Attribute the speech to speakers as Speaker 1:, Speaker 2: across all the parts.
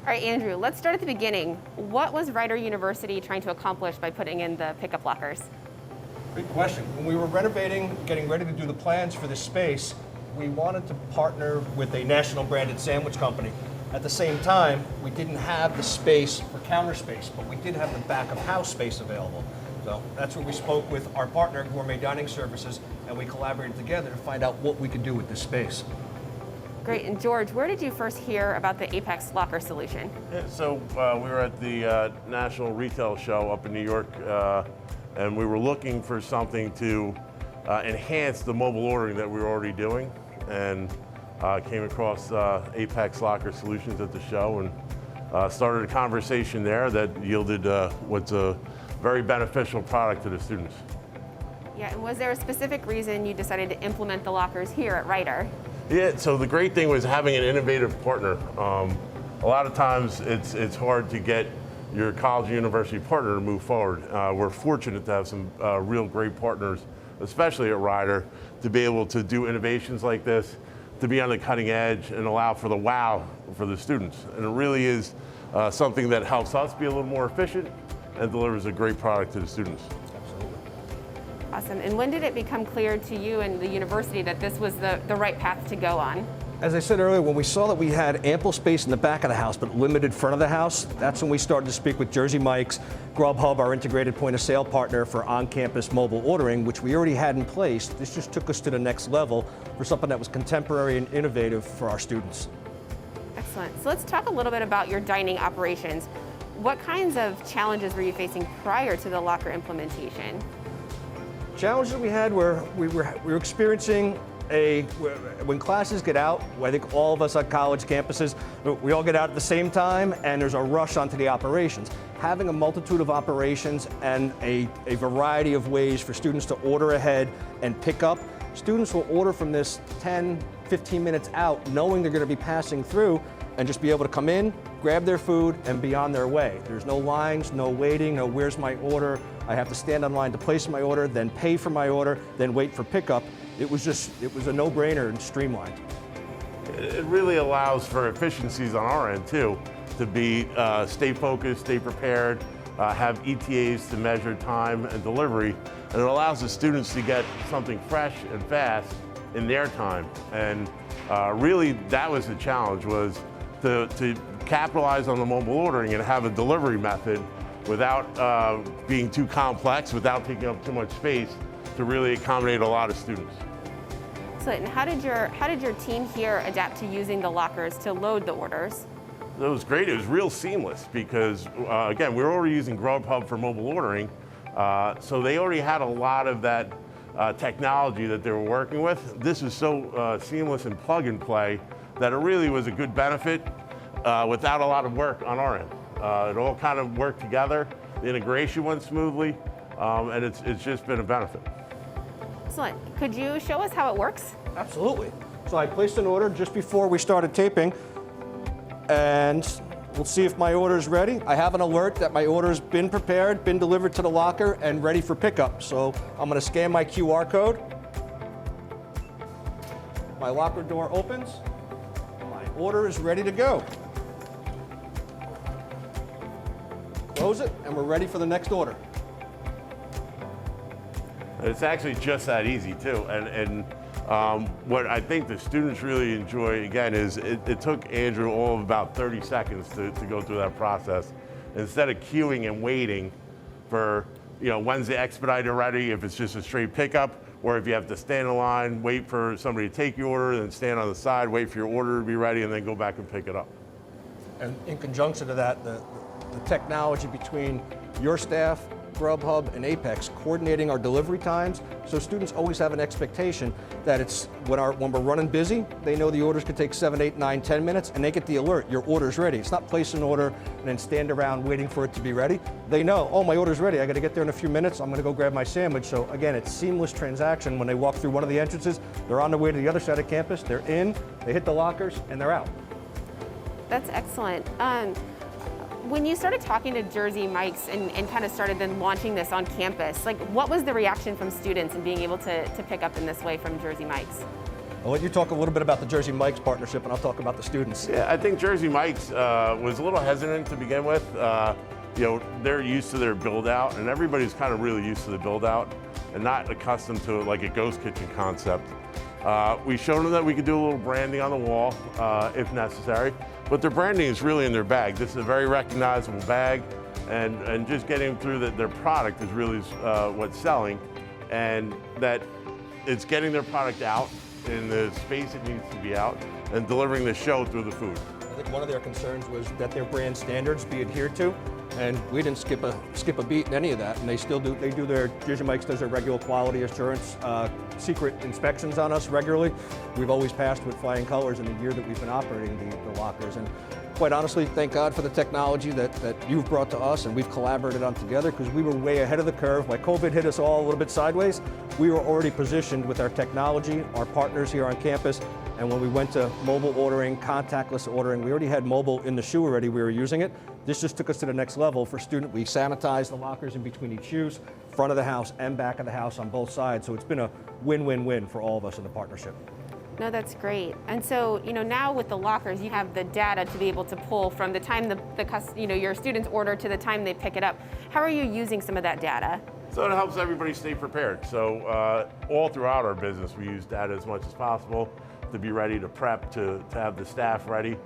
Speaker 1: All right, Andrew, let's start at the beginning. What was Ryder University trying to accomplish by putting in the pickup lockers?
Speaker 2: Great question. When we were renovating, getting ready to do the plans for this space, we wanted to partner with a national branded sandwich company. At the same time, we didn't have the space for counter space, but we did have the back of house space available. So that's where we spoke with our partner, Gourmet Dining Services, and we collaborated together to find out what we could do with this space.
Speaker 1: Great, and George, where did you first hear about the Apex locker solution?
Speaker 3: Yeah, so we were at the National Retail Show up in New York, and we were looking for something to enhance the mobile ordering that we were already doing, and came across Apex Locker Solutions at the show and started a conversation there that yielded what's a very beneficial product to the students.
Speaker 1: Yeah, and was there a specific reason you decided to implement the lockers here at Ryder?
Speaker 3: Yeah, so the great thing was having an innovative partner. A lot of times it's hard to get your college and university partner to move forward. We're fortunate to have some real great partners, especially at Ryder, to be able to do innovations like this, to be on the cutting edge and allow for the wow for the students. And it really is something that helps us be a little more efficient and delivers a great product to the students.
Speaker 1: Awesome. And when did it become clear to you and the university that this was the right path to go on?
Speaker 2: As I said earlier, when we saw that we had ample space in the back of the house but limited front of the house, that's when we started to speak with Jersey Mike's, Grubhub, our integrated point of sale partner for on-campus mobile ordering, which we already had in place. This just took us to the next level for something that was contemporary and innovative for our students.
Speaker 1: Excellent. So let's talk a little bit about your dining operations. What kinds of challenges were you facing prior to the locker implementation?
Speaker 2: Challenges we had were we were experiencing when classes get out, I think all of us on college campuses, we all get out at the same time and there's a rush onto the operations. Having a multitude of operations and a variety of ways for students to order ahead and pick up, students will order from this 10, 15 minutes out knowing they're going to be passing through and just be able to come in, grab their food, and be on their way. There's no lines, no waiting, no where's my order. I have to stand on line to place my order, then pay for my order, then wait for pickup. It was a no-brainer and streamlined.
Speaker 3: It really allows for efficiencies on our end too, to be stay focused, stay prepared, have ETAs to measure time and delivery, and it allows the students to get something fresh and fast in their time. And really that was the challenge, was to capitalize on the mobile ordering and have a delivery method without being too complex, without taking up too much space, to really accommodate a lot of students.
Speaker 1: Excellent. And how did your team here adapt to using the lockers to load the orders?
Speaker 3: It was great. It was real seamless because, again, we were already using Grubhub for mobile ordering, so they already had a lot of that technology that they were working with. This was so seamless and plug and play that it really was a good benefit without a lot of work on our end. It all kind of worked together. The integration went smoothly, and it's just been a benefit.
Speaker 1: Excellent. Could you show us how it works?
Speaker 2: Absolutely. So I placed an order just before we started taping, and we'll see if my order is ready. I have an alert that my order's been prepared, been delivered to the locker, and ready for pickup. So I'm going to scan my QR code. My locker door opens. My order is ready to go. Close it, and we're ready for the next order.
Speaker 3: It's actually just that easy too. And what I think the students really enjoy, again, is it took Andrew all of about 30 seconds to go through that process. Instead of queuing and waiting for, when's the expediter ready, if it's just a straight pickup, or if you have to stand in line, wait for somebody to take your order, then stand on the side, wait for your order to be ready, and then go back and pick it up.
Speaker 2: And in conjunction to that, the technology between your staff, Grubhub, and Apex coordinating our delivery times, so students always have an expectation that it's when we're running busy, they know the orders could take 7, 8, 9, 10 minutes, and they get the alert, your order's ready. It's not place an order and then stand around waiting for it to be ready. They know, oh, my order's ready, I gotta get there in a few minutes, I'm gonna go grab my sandwich. So again, it's seamless transaction. When they walk through one of the entrances, they're on their way to the other side of campus, they're in, they hit the lockers, and they're out.
Speaker 1: That's excellent. When you started talking to Jersey Mike's and kind of started then launching this on campus, what was the reaction from students and being able to pick up in this way from Jersey Mike's?
Speaker 2: I'll let you talk a little bit about the Jersey Mike's partnership, and I'll talk about the students.
Speaker 3: Yeah, I think Jersey Mike's was a little hesitant to begin with. They're used to their build out, and everybody's kind of really used to the build out and not accustomed to like a ghost kitchen concept. We showed them that we could do a little branding on the wall if necessary, but their branding is really in their bag. This is a very recognizable bag, and just getting through their product is really what's selling, and that it's getting their product out in the space it needs to be out and delivering the show through the food.
Speaker 2: I think one of their concerns was that their brand standards be adhered to, and we didn't skip a beat in any of that, and they still do. They do their, Jersey Mike's does their regular quality assurance, secret inspections on us regularly. We've always passed with flying colors in the year that we've been operating the lockers, and quite honestly, thank God for the technology that you've brought to us and we've collaborated on together, because we were way ahead of the curve. When COVID hit us all a little bit sideways, we were already positioned with our technology, our partners here on campus, and when we went to mobile ordering, contactless ordering, we already had mobile in the shoe already, we were using it. This just took us to the next level for student. We sanitized the lockers in between each shoes, front of the house and back of the house on both sides, so it's been a win-win-win for all of us in the partnership.
Speaker 1: No, that's great. And so, now with the lockers, you have the data to be able to pull from the time your students order to the time they pick it up. How are you using some of that data?
Speaker 3: So it helps everybody stay prepared. So all throughout our business, we use data as much as possible to be ready to prep, to have the staff ready.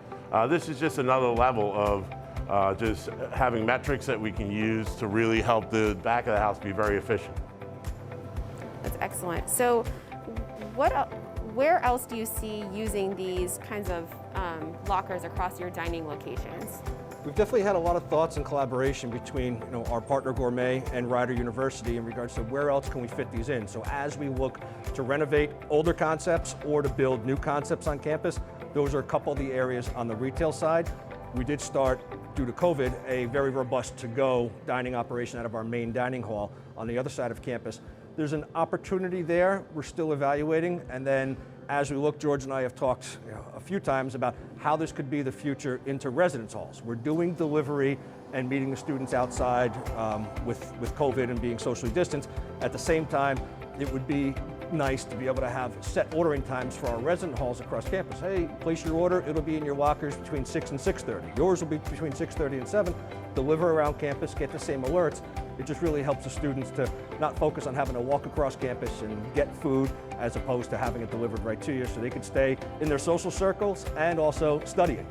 Speaker 3: This is just another level of just having metrics that we can use to really help the back of the house be very efficient.
Speaker 1: That's excellent. So where else do you see using these kinds of lockers across your dining locations?
Speaker 2: We've definitely had a lot of thoughts and collaboration between our partner Gourmet and Ryder University in regards to where else can we fit these in. So as we look to renovate older concepts or to build new concepts on campus, those are a couple of the areas on the retail side. We did start, due to COVID, a very robust to-go dining operation out of our main dining hall on the other side of campus. There's an opportunity there we're still evaluating, and then as we look, George and I have talked a few times about how this could be the future into residence halls. We're doing delivery and meeting the students outside with COVID and being socially distanced. At the same time, it would be nice to be able to have set ordering times for our resident halls across campus. Hey, place your order, it'll be in your lockers between 6 and 6:30. Yours will be between 6:30 and 7. Deliver around campus, get the same alerts. It just really helps the students to not focus on having to walk across campus and get food, as opposed to having it delivered right to you, so they can stay in their social circles and also studying.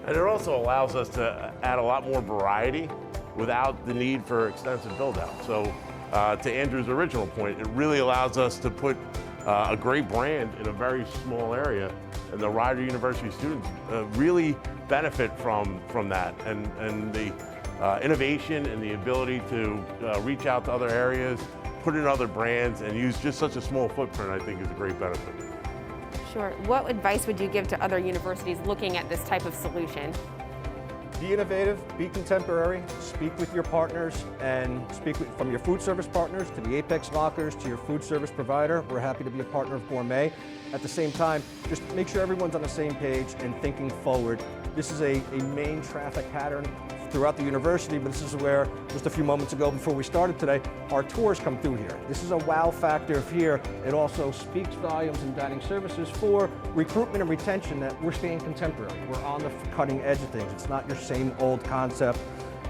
Speaker 3: And it also allows us to add a lot more variety without the need for extensive build out. So to Andrew's original point, it really allows us to put a great brand in a very small area, and the Ryder University students really benefit from that, and the innovation and the ability to reach out to other areas, put in other brands, and use just such a small footprint, I think is a great benefit.
Speaker 1: Sure. What advice would you give to other universities looking at this type of solution?
Speaker 2: Be innovative, be contemporary, speak with your partners, and from your food service partners to the Apex lockers to your food service provider. We're happy to be a partner of Gourmet. At the same time, just make sure everyone's on the same page and thinking forward. This is a main traffic pattern throughout the university, but this is where, just a few moments ago before we started today, our tours come through here. This is a wow factor here. It also speaks volumes in dining services for recruitment and retention, that we're staying contemporary. We're on the cutting edge of things. It's not your same old concept.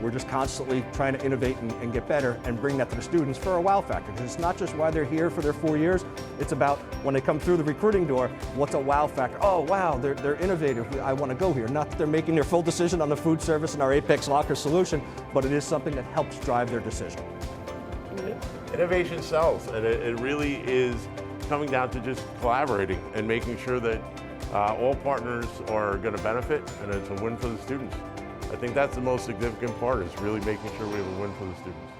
Speaker 2: We're just constantly trying to innovate and get better and bring that to the students for a wow factor. Because it's not just why they're here for their 4 years, it's about when they come through the recruiting door, what's a wow factor? Oh wow, they're innovative, I want to go here. Not that they're making their full decision on the food service and our Apex Locker solution, but it is something that helps drive their decision.
Speaker 3: Innovation sells, and it really is coming down to just collaborating and making sure that all partners are going to benefit, and it's a win for the students. I think that's the most significant part, is really making sure we have a win for the students.